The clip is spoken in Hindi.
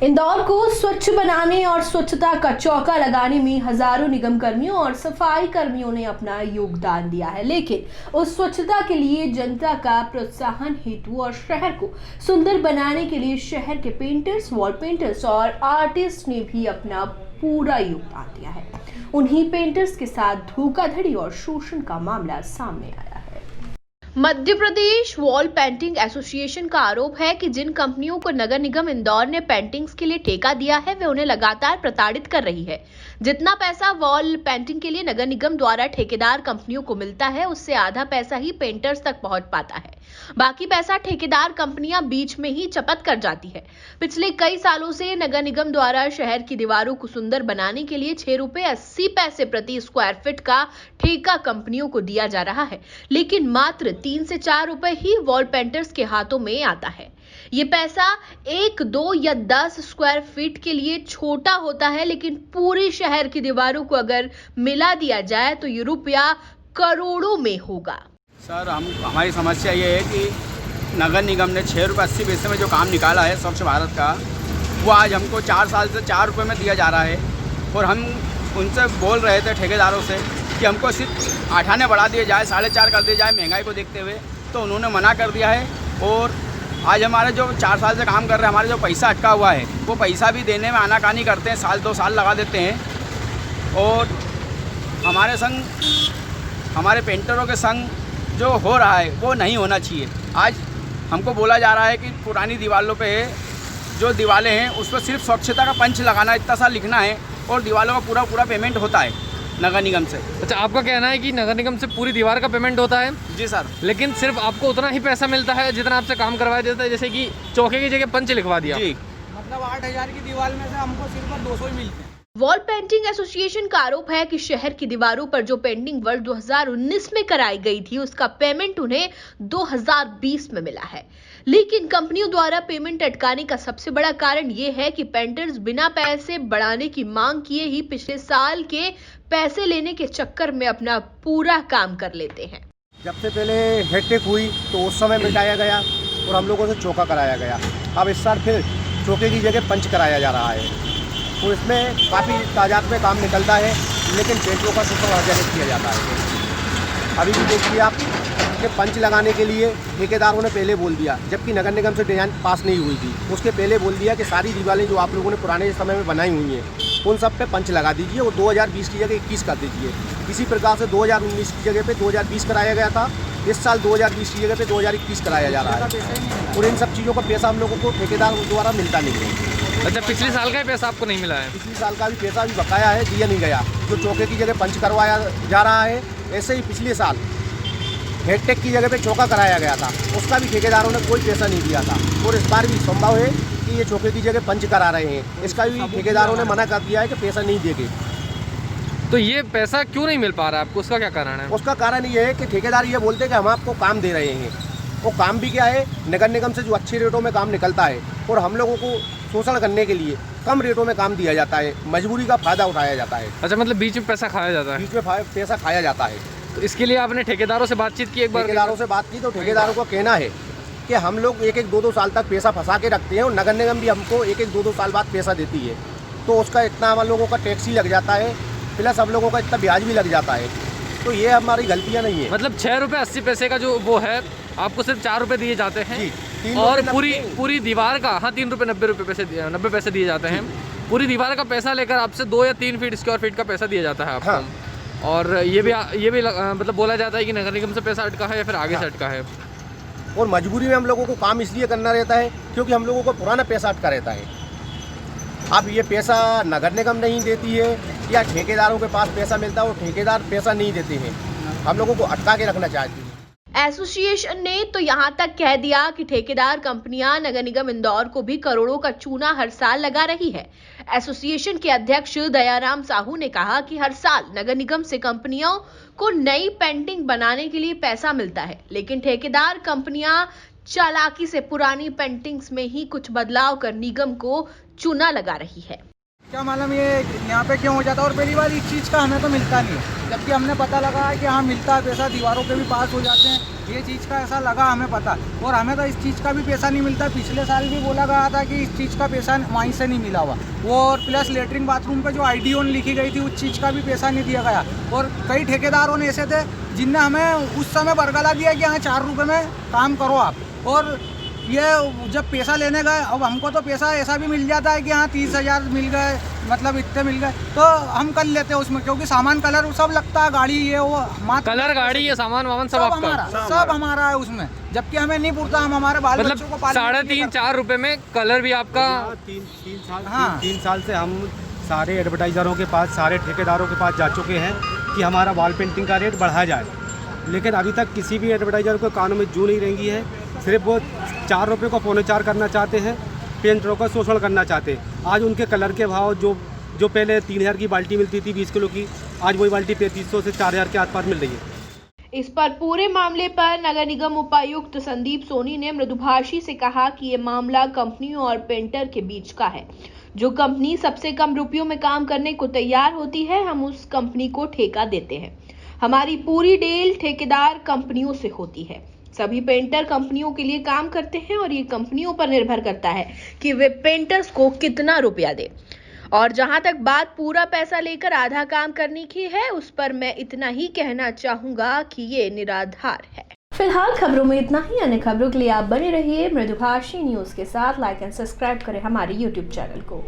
इंदौर को स्वच्छ बनाने और स्वच्छता का चौका लगाने में हजारों निगम कर्मियों और सफाई कर्मियों ने अपना योगदान दिया है, लेकिन उस स्वच्छता के लिए जनता का प्रोत्साहन हेतु और शहर को सुंदर बनाने के लिए शहर के पेंटर्स, वॉल पेंटर्स और आर्टिस्ट ने भी अपना पूरा योगदान दिया है। उन्हीं पेंटर्स के साथ धोखाधड़ी और शोषण का मामला सामने आया है। Madhya Pradesh wall painting association का आरोप है कि जिन कंपनियों को नगर निगम इंदौर ने पेंटिंग्स के लिए ठेका दिया है, वे उन्हें लगातार प्रताड़ित कर रही है। जितना पैसा वॉल पेंटिंग के लिए नगर निगम द्वारा ठेकेदार कंपनियों को मिलता है, उससे आधा पैसा ही पेंटर्स तक पहुंच पाता है। बाकी पैसा ठेकेदार कंपनियां बीच में ही चपत कर जाती है। पिछले कई सालों से नगर निगम द्वारा शहर की दीवारों को सुंदर बनाने के लिए 6 रुपए 80 पैसे प्रति स्क्वायर फीट का ठेका कंपनियों को दिया जा रहा है, लेकिन मात्र 3 से 4 रुपए ही वॉल पेंटर्स के हाथों में आता है। ये पैसा 1, 2 या 10 स्क्वायर फीट के लिए छोटा होता है, लेकिन पूरी शहर की दीवारों को अगर मिला दिया जाए तो ये रुपया करोड़ों में होगा। सर, हमारी समस्या ये है कि नगर निगम ने 6 रुपये 80 पैसे में जो काम निकाला है स्वच्छ भारत का, वो आज हमको 4 साल से 4 रुपये में दिया जा रहा है। और हम उनसे बोल रहे थे ठेकेदारों से कि हमको सिर्फ आठाने बढ़ा दिए जाए, 4.5 कर दिए जाए महंगाई को देखते हुए, तो उन्होंने मना कर दिया है। और आज हमारे जो 4 साल से काम कर रहे हैं, हमारे जो पैसा अटका हुआ है, वो पैसा भी देने में आनाकानी करते हैं, साल 2 साल लगा देते हैं। और हमारे संग, हमारे पेंटरों के संग जो हो रहा है वो नहीं होना चाहिए। आज हमको बोला जा रहा है कि पुरानी दीवारों पे जो दीवारें हैं उस पर सिर्फ स्वच्छता का पंच लगाना, इतना सा लिखना है और दीवारों का पूरा पेमेंट होता है नगर निगम से। अच्छा, आपका कहना है कि नगर निगम से पूरी दीवार का पेमेंट होता है? जी सर। लेकिन सिर्फ आपको उतना ही पैसा मिलता है जितना आपसे काम करवाया जाता है, जैसे कि चौके की जगह पंच लिखवा दिया? जी, मतलब 8,000 की दीवार में से हमको सिर्फ 200 ही मिलते हैं। वॉल पेंटिंग एसोसिएशन का आरोप है कि शहर की दीवारों पर जो पेंटिंग वर्ष 2019 में कराई गई थी, उसका पेमेंट उन्हें 2020 में मिला है। लेकिन कंपनियों द्वारा पेमेंट अटकाने का सबसे बड़ा कारण ये है कि पेंटर्स बिना पैसे बढ़ाने की मांग किए ही पिछले साल के पैसे लेने के चक्कर में अपना पूरा काम कर लेते हैं। जब से पहले हेडटेक हुई तो उस समय मिटाया गया और हम लोगों से चौका कराया गया। अब इस साल फिर चौके की जगह पंच कराया जा रहा है, तो इसमें काफ़ी तादाद में काम निकलता है, लेकिन पेंटरों का सुपरवाइजर किया जाता है। अभी भी देखिए आप कि पंच लगाने के लिए ठेकेदारों ने पहले बोल दिया, जबकि नगर निगम से डिजाइन पास नहीं हुई थी, उसके पहले बोल दिया कि सारी दीवारें जो आप लोगों ने पुराने समय में बनाई हुई हैं उन सब पे पंच लगा दीजिए और 2020 की जगह 21 कर दीजिए। इसी प्रकार से 2019 की जगह पे 2020 कराया गया था, इस साल 2020 की जगह पे 2021 कराया जा रहा है। और इन सब चीज़ों का पैसा हम लोगों को ठेकेदार द्वारा मिलता नहीं है। अच्छा, पिछले साल का ही पैसा आपको नहीं मिला है? पिछले साल का भी पैसा भी बकाया है, दिया नहीं गया। जो चौके की जगह पंच करवाया जा रहा है, ऐसे ही पिछले साल हेडटेक की जगह पे चौका कराया गया था, उसका भी ठेकेदारों ने कोई पैसा नहीं दिया था। और इस बार भी संभव है कि ये चौके की जगह पंच करा रहे हैं, इसका भी ठेकेदारों ने मना कर दिया है कि पैसा नहीं देंगे। तो ये पैसा क्यों नहीं मिल पा रहा है आपको, उसका क्या कारण है? उसका कारण ये है कि ठेकेदार ये बोलते हैं कि हम आपको काम दे रहे हैं। वो काम भी क्या है, नगर निगम से जो अच्छे रेटों में काम निकलता है और हम लोगों को शोषण करने के लिए कम रेटों में काम दिया जाता है, मजबूरी का फायदा उठाया जाता है। अच्छा, मतलब बीच में पैसा खाया जाता है? बीच में पैसा खाया जाता है। तो इसके लिए आपने ठेकेदारों से बातचीत की? एक बार ठेकेदारों से बात की तो ठेकेदारों का कहना है कि हम लोग 1-1, 2-2 साल तक पैसा फंसा के रखते हैं और नगर निगम भी हमको 1-1, 2-2 साल बाद पैसा देती है, तो उसका इतना हम लोगों का टैक्स ही लग जाता है, प्लस हम लोगों का इतना ब्याज भी लग जाता है। तो ये हमारी गलतियाँ नहीं है। मतलब 6 रुपये 80 पैसे का जो वो है, आपको सिर्फ 4 रुपये दिए जाते हैं जी, और पूरी दीवार का 3 रुपये 90 पैसे दिए जाते हैं। पूरी दीवार का पैसा लेकर आपसे 2 या 3 फीट स्क्वायर फीट का पैसा दिया जाता है आपको। हाँ। और ये भी मतलब बोला जाता है कि नगर निगम से पैसा अटका है या फिर आगे से अटका है। और मजबूरी में हम लोगों को काम इसलिए करना रहता है क्योंकि हम लोगों को पुराना पैसा अटका रहता है। अब ये पैसा नगर निगम नहीं देती है या ठेकेदारों के पास पैसा मिलता है और ठेकेदार पैसा नहीं देते हैं, हम लोगों को अटका के रखना चाहती है। एसोसिएशन ने तो यहां तक कह दिया कि ठेकेदार कंपनियां नगर निगम इंदौर को भी करोड़ों का चूना हर साल लगा रही है। एसोसिएशन के अध्यक्ष दयाराम साहू ने कहा कि हर साल नगर निगम से कंपनियों को नई पेंटिंग बनाने के लिए पैसा मिलता है, लेकिन ठेकेदार कंपनियां चालाकी से पुरानी पेंटिंग्स में ही कुछ बदलाव कर निगम को चूना लगा रही है। क्या मालूम ये यहाँ पे क्यों हो जाता है। और पहली बार इस चीज़ का हमें तो मिलता नहीं है, जबकि हमने पता लगा है कि हाँ मिलता है पैसा, दीवारों के भी पास हो जाते हैं, ये चीज़ का ऐसा लगा हमें पता। और हमें तो इस चीज़ का भी पैसा नहीं मिलता। पिछले साल भी बोला गया था कि इस चीज़ का पैसा वहीं से नहीं मिला हुआ वो, और प्लस लेटरिन बाथरूम पे जो ID ऑन लिखी गई थी उस चीज़ का भी पैसा नहीं दिया गया। और कई ठेकेदारों ने ऐसे थे जिनने हमें उस समय बरगला दिया कि हाँ 4 रुपये में काम करो आप, और ये जब पैसा लेने गए, अब हमको तो पैसा ऐसा भी मिल जाता है कि हाँ 30,000 मिल गए, मतलब इतने मिल गए, तो हम कर लेते हैं उसमें, क्योंकि सामान कलर सब लगता है, गाड़ी ये वो कलर गाड़ी ये सामान वामान सब आपका, सब हमारा है उसमें, जबकि हमें नहीं पुरता। हम हमारे बाल बच्चों को मतलब 3.5-4 रुपए में कलर भी आपका। तीन साल से हम सारे एडवर्टाइज़रों के पास, सारे ठेकेदारों के पास जा चुके हैं कि हमारा वॉल पेंटिंग का रेट बढ़ाया जाए, लेकिन अभी तक किसी भी एडवर्टाइज़र को कानों में जू नहीं रेंगी है। सिर्फ वो 4 रुपये को 4.25 करना चाहते हैं, पेंटरों का शोषण करना चाहते हैं। आज उनके कलर के भाव जो पहले 3,000 की बाल्टी मिलती थी 20 किलो की, आज वही बाल्टी 3,500 से 4,000 के आसपास मिल रही है। इस पर पूरे मामले पर नगर निगम उपायुक्त संदीप सोनी ने मृदुभाषी से कहा कि ये मामला कंपनियों और पेंटर के बीच का है। जो कंपनी सबसे कम रुपयों में काम करने को तैयार होती है, हम उस कंपनी को ठेका देते हैं। हमारी पूरी डील ठेकेदार कंपनियों से होती है। सभी पेंटर कंपनियों के लिए काम करते हैं और ये कंपनियों पर निर्भर करता है कि वे पेंटर्स को कितना रुपया दे। और जहां तक बात पूरा पैसा लेकर आधा काम करने की है, उस पर मैं इतना ही कहना चाहूंगा कि ये निराधार है। फिलहाल खबरों में इतना ही। अन्य खबरों के लिए आप बने रहिए मृदुभाषी न्यूज के साथ। लाइक एंड सब्सक्राइब करें हमारे YouTube चैनल को।